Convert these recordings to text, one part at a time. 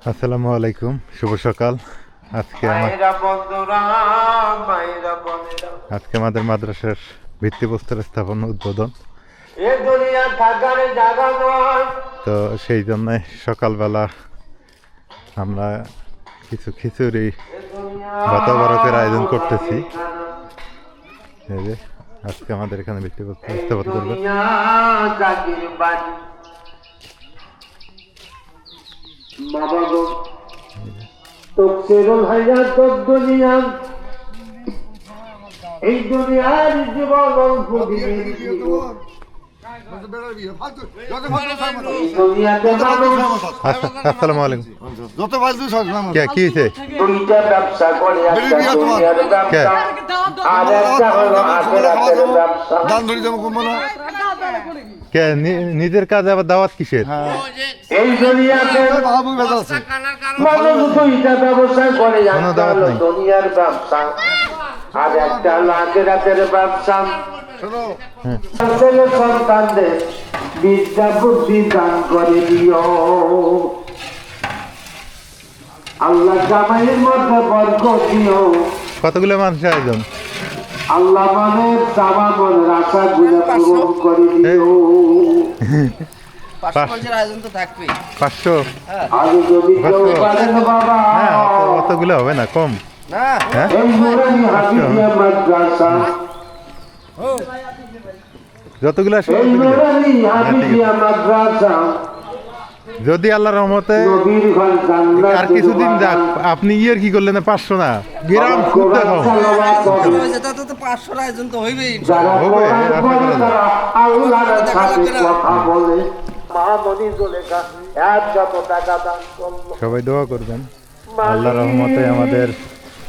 আসসালামু আলাইকুম, শুভ সকাল। আজকে আমাদের মাদ্রাসার ভিত্তিপ্রস্তর স্থাপন উদ্বোধন, তো সেই জন্য সকালবেলা আমরা কিছু খিচুড়ি বাতাবরকের আয়োজন করতেছি। এই যে আজকে আমাদের এখানে ভিত্তিপ্রস্তর স্থাপন করবে। এই দুনিয়ার জীবন আসসালামু আলাইকুম। কি হয়েছে? দুইটা ব্যবসা করে, একটা দুনিয়ার ব্যবসা আর একটা হলো আখিরাতের ব্যবসা। নিজের কাজে আবার দাওয়াত কিসের? এই দুনিয়াতে মানুষ দুইটা ব্যবসা করে, একটা হলো দুনিয়ার ব্যবসা আর একটা হলো আখিরাতের ব্যবসা। ছেলে সন্তানদের বিদ্যা বুদ্ধি দান করে দিও আল্লাহ, জামাইয়ের মধ্যে বরকত দিও। কতগুলো মানুষের আয়োজন? আল্লাহ মনের চাওয়া মনের আশা গুলো পূরণ করে দিও। 500? আজ যদি কেউ পারেন বাবা, অতগুলো হবে না, কম। এই নুরানি হাফিজিয়া মাদ্রাসা, যতগুলো আসে এই নুরানি হাফিজিয়া মাদ্রাসা যদি আল্লাহর রহমতে নবীর ঘর জান্নাত আর কিছুদিন যাক। আপনি ইয়ের কি করলেন? 500 না, গ্রাম খুব দেখাও হবে। আল্লাহর সাথে কথা বলে মা মনি জলেখা এক যত টাকা দান করলো। সবাই দোয়া করবেন। আল্লাহর রহমতে আমাদের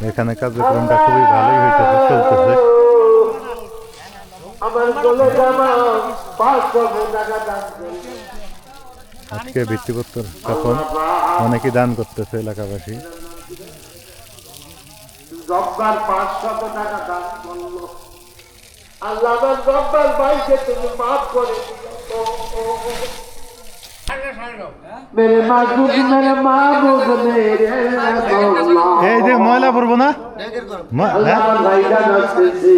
এখানে কার্যক্রমটা খুবই ভালোই হইতেছে, চলতেছে। আমার জলেখা মা 500 টাকা দান করলো। আজকে ভিত্তিপ্রস্তর স্থাপন অনেকেই দান করতেছে এলাকাবাসী। জব্বার 500 টাকা দান করলো। আল্লাহ আমার জব্বার ভাইকে তুমি মাফ করে দিও। মেরে মাসুদ মেরে মাহবুব মেরে মওলা, এই যে ময়লা পড়বো না, আল্লাহ আমার ভাইজান আসতেছি,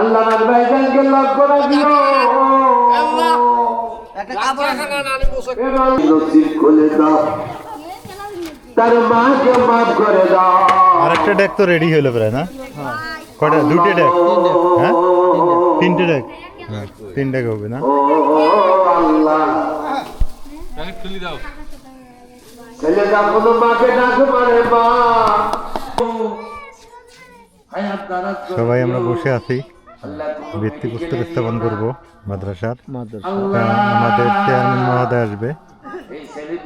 আল্লাহ আমার ভাইজানকে লক্ষ্য রাখিও। নসিব করে দাও, তার মাকে মাফ করে দাও। আরেকটা ডেক তো রেডি হইলো প্রায় না? কয়টা? 2টে ডেক? হ্যাঁ, 3টে ডেক। হ্যাঁ, 3 ডেক হবে না? ও আল্লাহ, ছেলেটা কোনো মাকে ডাকে মারে মা। সবাই আমরা বসে আছি, ভিত্তিপ্রস্তর স্থাপন করব মাদ্রাসার। আমাদের চেয়ারম্যান মহোদয় আসবে,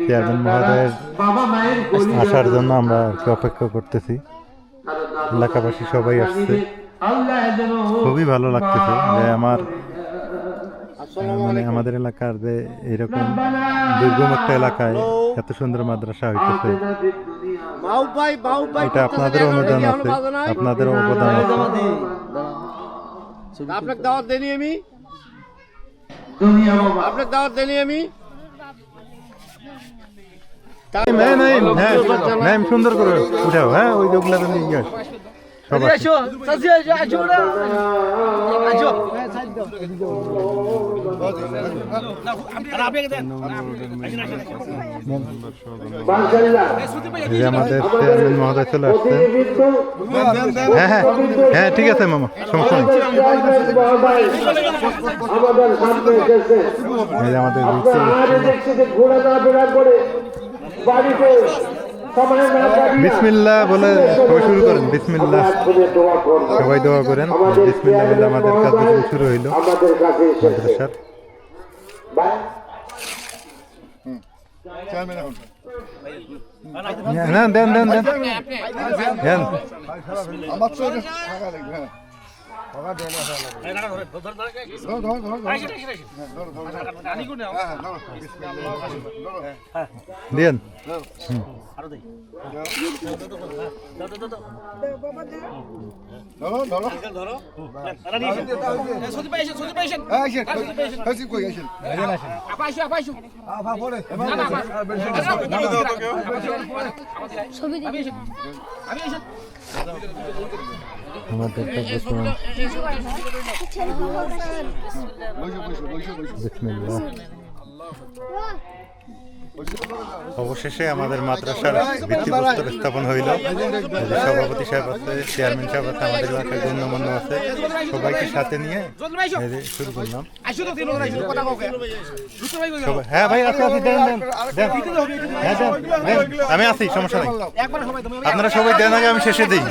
চেয়ারম্যান মহোদয়ের বাবা মায়ের আসার জন্য আমরা অপেক্ষা করতেছি। এলাকাবাসী সবাই আসছে, খুবই ভালো লাগতেছে যে আমাদের এলাকার যে এরকম দুর্গম একটা এলাকায় এত সুন্দর মাদ্রাসা হইতেছে। এটা আপনাদের অনুদান আছে, আপনাদের অবদান আছে। আপনাকে দাওয়াত দেনি আমি, আপনাকে দাওয়াত দেনি আমি। হ্যাঁ, সুন্দর করে উঠাও। হ্যাঁ, ওই যেগুলো নিয়ে সবাই আমাদের চেয়ারম্যান মহোদয় চলে আসছেন। হ্যাঁ হ্যাঁ হ্যাঁ, ঠিক আছে মামা, সমস্যা নেই। আমাদের বিসমিল্লাহ বলে সবাই শুরু করেন। বিসমিল্লাহ, সবাই দোয়া করেন। বিসমিল্লাহ বলে আমাদের কার্যক্রম শুরু হইল মাদ্রাসার। না, দেন দেন দেন দেন। দিয়েন আমাদের বিসমিল্লাহ। অবশেষে আমাদের মাদ্রাসার ভিত্তিপ্রস্তর স্থাপন হইল। সভাপতি সাহেব আছে, চেয়ারম্যান সাহেব আছে, আমাদের এলাকায় গণ্যমান্য আছে, সবাইকে সাথে নিয়ে এই যে শুরু করলাম। হ্যাঁ ভাই আছি আছি, দেন দেন দেন, হ্যাঁ দেন দেন, আমি আছি, সমস্যা নাই। আপনারা সবাই দেন, আগে আমি শেষে দিই।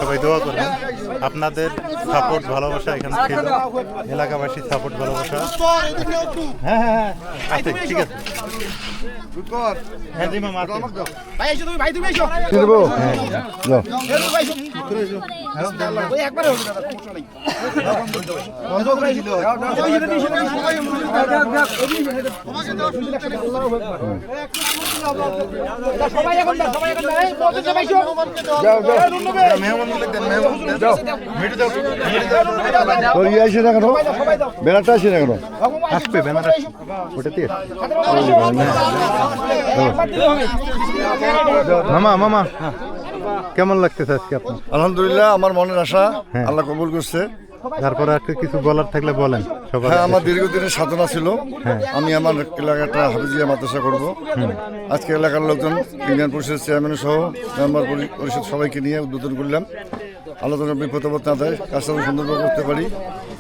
সবাই দোয়া করবেন, আপনাদের সাপোর্ট ভালোবাসা এখানে ছিল, এলাকাবাসীর সাপোর্ট ভালোবাসা। হ্যাঁ হ্যাঁ হ্যাঁ আছে, ঠিক আছে। হ্যাঁ জি মামা আছে। বেড়াটা আসে না কেন? আসবে ব্যানার ওটাতে। মামা মামা কেমন লাগতেছে আজকে আপনার? আলহামদুলিল্লাহ, আমার মনের আশা আল্লাহ কবুল করছে। তারপরে আর কিছু বলার থাকলে বলেন সবাই। হ্যাঁ, আমার দীর্ঘদিনের সাধনা ছিল আমি আমার এলাকাটা হাফিজিয়া মাদ্রাসা করব। আজকে এলাকার লোকজন, ইউনিয়ন পরিষদের চেয়ারম্যান সহ মেম্বার পরিষদ সবাইকে নিয়ে উদ্বোধন করলাম। আল্লাহ যেন বিপদ না দেয়, কাজটা আমি সুন্দরভাবে করতে পারি।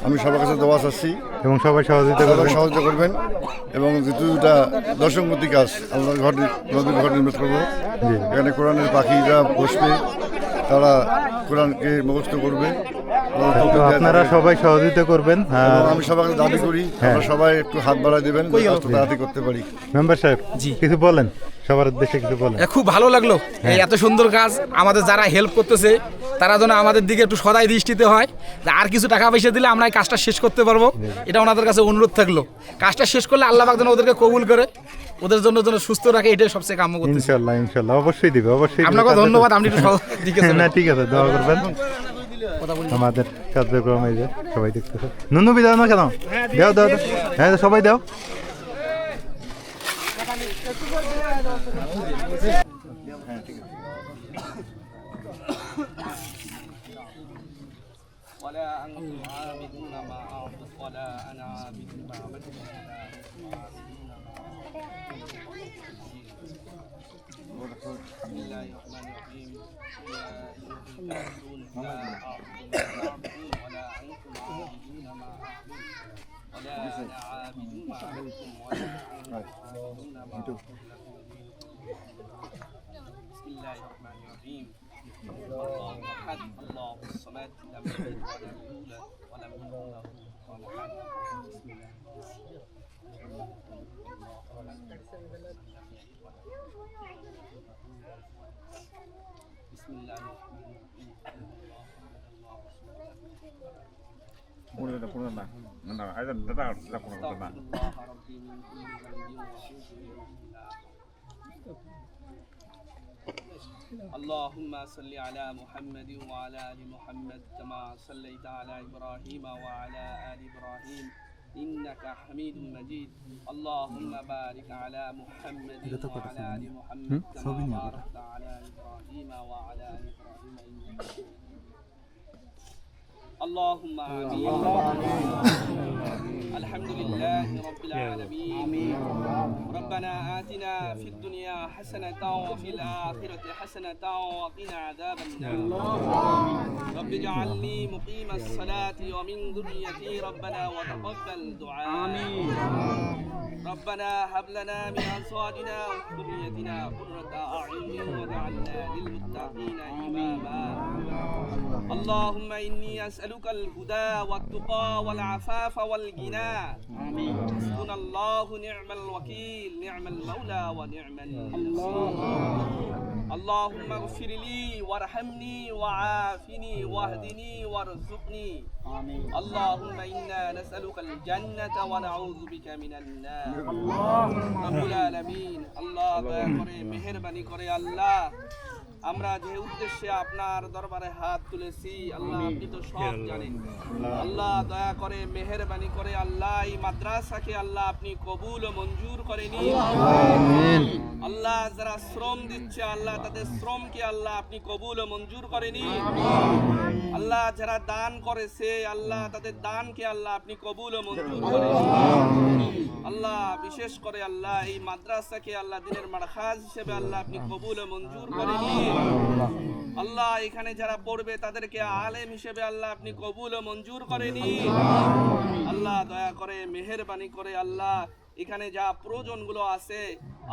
আমি সবার কাছে দোয়া চাচ্ছি এবং সবাই সহযোগিতা সবাই করবেন। সহযোগিতা করবেন এবং যেটা দর্শনমূর্তি কাজ, আল্লাহর ঘর, নদীর ঘর নির্মিত করবো। এখানে কোরআনের পাখিরা বসবে, তারা কোরআনকে মুখস্থ করবে। তো আপনারা সবাই সহযোগিতা করবেন। এবং আমি সবাইকে দাবি করি আমরা সবাই একটু হাত বাড়ায় দেবেন, তাড়াতাড়ি করতে পারি। মেম্বার সাহেব কিছু বলেন, সবার উদ্দেশ্যে কিছু বলেন। খুব ভালো লাগলো এই এত সুন্দর কাজ। আমাদের যারা হেল্প করতেছে তারা যেন আমাদের দিকে একটু সদাই দৃষ্টিতে হয়, যে আর কিছু টাকা পয়সা দিলে আমরা এই কাজটা শেষ করতে পারবো। এটা ওনাদের কাছে অনুরোধ থাকলো, কাজটা শেষ করলে আল্লাহ পাক যেন ওদেরকে কবুল করে, ওদের জন্য যেন সুস্থ রাখে, এটাই সবচেয়ে কাম্য করতেছি। ইনশাআল্লাহ ইনশাআল্লাহ অবশ্যই দিবে, অবশ্যই দিবে। আপনাকে ধন্যবাদ, আপনি একটু দিকে চলেন। না ঠিক আছে, দোয়া করবেন। আমাদের কার্যক্রম এই যে সবাই দেখতেছে। নুনু বিদায় না কেন? দাও দাও দাও। হ্যাঁ সবাই দাও। ولا أنتم عابدون ما أعبد ولا أنا عابد ما عبدتم ولا أنتم عابدون ما بسم الله الرحمن الرحيم يا أيها الكافرون لا أعبد ما تعبدون ولا أنتم عابدون ما أعبد ولا أنا عابد ما عبدتم ولا أنتم عابدون ما أعبد. بسم الله الرحمن الرحيم الله أحد الله الصمد لم يلد ولم يولد ولم يكن له كفوا أحد. بسم الله بسم الله الرحمن الرحيم أستغفر الله ربي من كل ذنب وأتوب إليه. اللهم صل على محمد وعلى آل محمد كما صليت على إبراهيم وعلى آل إبراهيم إنك حميد مجيد. اللهم بارك على محمد وعلى آل محمد كما باركت على إبراهيم وعلى آل إبراهيم إنك حميد مجيد. اللهم آمين. الحمد لله رب العالمين. ربنا آتنا في الدنيا حسنة وفي الآخرة حسنة وقنا عذاب النار. رب اجعلني مقيم الصلاة ومن ذريتي ربنا وتقبل دعاء. ربنا هب لنا من أزواجنا وذريتنا قرة أعين واجعلنا للمتقين إماما. اللهم إني أسألك الهدى والتقى والعفاف والغنى হাসবুনাল্লাহু নি'মাল ওয়াকিল নি'মাল মাওলা ওয়া নি'মাল اللهم اغفر لي وارحمني وعافني واهدني وارزقني اللهم إنا نسألك الجنة ونعوذ بك من النار رب العالمين الله দয়া করে মেহেরবানি করে আল্লাহ আমরা যে উদ্দেশ্যে আপনার দরবারে হাত তুলেছি আল্লাহ আপনি তো সব জানেন আল্লাহ দয়া করে মেহেরবানি করে আল্লাহ এই মাদ্রাসাকে আল্লাহ আপনি কবুল ও মঞ্জুর করে নিন আমিন আল্লাহ যারা শ্রম দিচ্ছে আল্লাহ তাদের শ্রমকে আল্লাহ আপনি কবুল ও মঞ্জুর করে নিন আল্লাহ যারা দান করেছে আল্লাহ তাদের দানকে আল্লাহ আপনি কবুল ও মঞ্জুর করে নিন আল্লাহ বিশেষ করে আল্লাহ এই মাদ্রাসাকে আল্লাহ দিনের মারখাজ হিসেবে আল্লাহ আপনি কবুল ও মঞ্জুর করে নিন আল্লাহ এখানে যারা পড়বে তাদেরকে আলেম হিসেবে আল্লাহ আপনি কবুল ও মঞ্জুর করে নিন আল্লাহ দয়া করে মেহেরবানি করে আল্লাহ এখানে যা প্রয়োজনগুলো আছে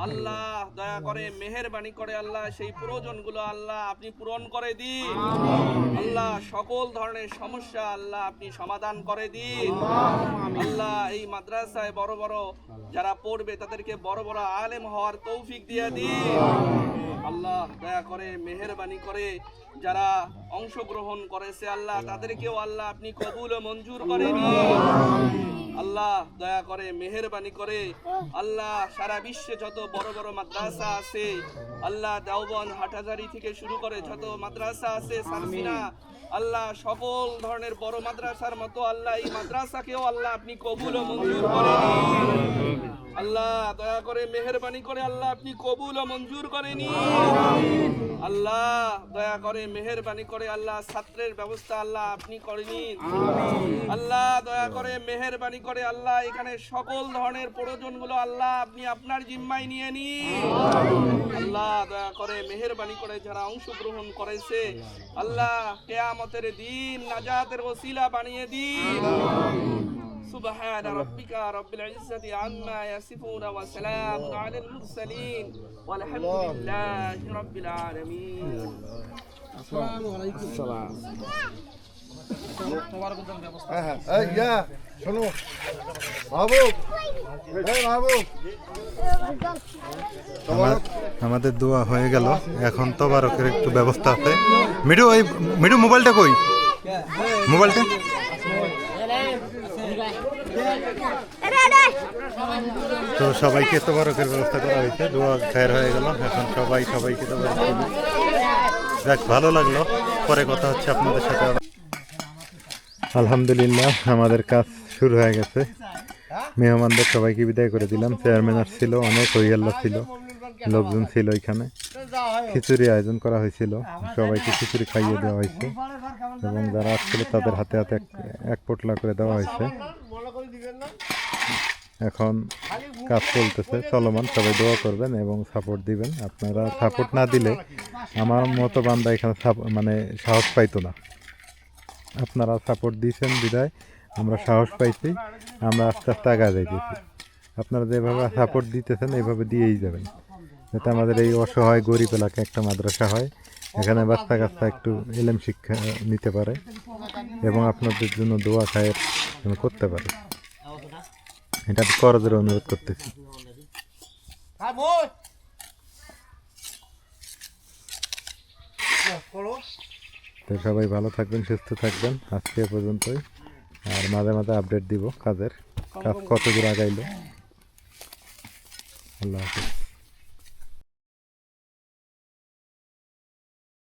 আল্লাহ দয়া করে মেহেরবানি করে আল্লাহ সেই প্রয়োজনগুলো আল্লাহ আপনি পূরণ করে দিন আল্লাহ সকল ধরনের সমস্যা আল্লাহ আপনি সমাধান করে দিন আল্লাহ এই মাদ্রাসায় বড় বড় যারা পড়বে তাদেরকে বড় বড় আলেম হওয়ার তৌফিক দিয়ে দিন আল্লাহ দয়া করে মেহেরবানি করে যারা অংশগ্রহণ করেছে আল্লাহ তাদেরকেও আল্লাহ আপনি কবুল ও মঞ্জুর করে নিন আল্লাহ দয়া করে মেহেরবানি করে আল্লাহ সারা বিশ্বে যত বড় বড় মাদ্রাসা আছে আল্লাহ দেওবন্দ হাটহাজারী থেকে শুরু করে যত মাদ্রাসা আছে সারসিনা আল্লাহ সকল ধরনের বড় মাদ্রাসার মতো আল্লাহ এই মাদ্রাসাকেও আল্লাহ আপনি কবুল ও মঞ্জুর করে নিন আল্লাহ দয়া করে মেহেরবানি করে আল্লাহ আপনি কবুল ও মঞ্জুর করে নিন আল্লাহ দয়া করে মেহেরবানি করে আল্লাহ ছাত্রের ব্যবস্থা আল্লাহ আপনি করে নিন আল্লাহ দয়া করে মেহেরবানি করে আল্লাহ এখানে সকল ধরনের প্রয়োজনগুলো আল্লাহ আপনি আপনার জিম্মায় নিয়ে নিন আল্লাহ দয়া করে মেহেরবানি করে যারা অংশগ্রহণ করেছে আল্লাহ কিয়ামতের দিন নাজাতের ওসিলা বানিয়ে দিন سبحان ربك رب العزة عما يصفون وسلام على المرسلين والحمد لله رب العالمين السلام عليكم السلام এই ইয়া শোনো মাহবুব এই মাহবুব আমাদের দোয়া হয়ে গেল এখন তবারকের একটু ব্যবস্থা আছে মিঠু ওই মিঠু মোবাইলটা কই মোবাইলটা তো সবাইকে তবারকের ব্যবস্থা করা হয়েছে দোয়া খায়ের হয়ে গেল এখন সবাইকে তবারক করবে যাক ভালো লাগলো পরে কথা হচ্ছে আপনাদের সাথে আলহামদুলিল্লাহ আমাদের কাজ শুরু হয়ে গেছে মেহমানদের সবাইকে বিদায় করে দিলাম চেয়ারম্যান আসছিল অনেক হইয়াল্লা ছিল লোকজন ছিল এখানে খিচুড়ি আয়োজন করা হয়েছিল সবাইকে খিচুড়ি খাইয়ে দেওয়া হয়েছে এবং যারা আসছিল তাদের হাতে হাতে এক পোটলা করে দেওয়া হয়েছে এখন কাজ চলতেছে চলমান সবাই দোয়া করবেন এবং সাপোর্ট দিবেন আপনারা সাপোর্ট না দিলে আমার মতো বান্দা এখানে মানে সাহস পাইতো না আপনারা সাপোর্ট দিয়েছেন বিদায় আমরা সাহস পাইছি আমরা আস্তে আস্তে আগায় যাইতেছি আপনারা যেভাবে সাপোর্ট দিতেছেন এইভাবে দিয়েই যাবেন যাতে আমাদের এই অসহায় গরিব এলাকায় একটা মাদ্রাসা হয় এখানে বাচ্চা কাচ্চা একটু ইলম শিক্ষা নিতে পারে এবং আপনাদের জন্য দোয়া খায়ের করতে পারে এটা করজোরে অনুরোধ করতেছি তো সবাই ভালো থাকবেন সুস্থ থাকবেন আজকে এ পর্যন্তই আর মাঝে মাঝে আপডেট দিব কাজ কত দূর আগাইলো আল্লাহ হাফেজ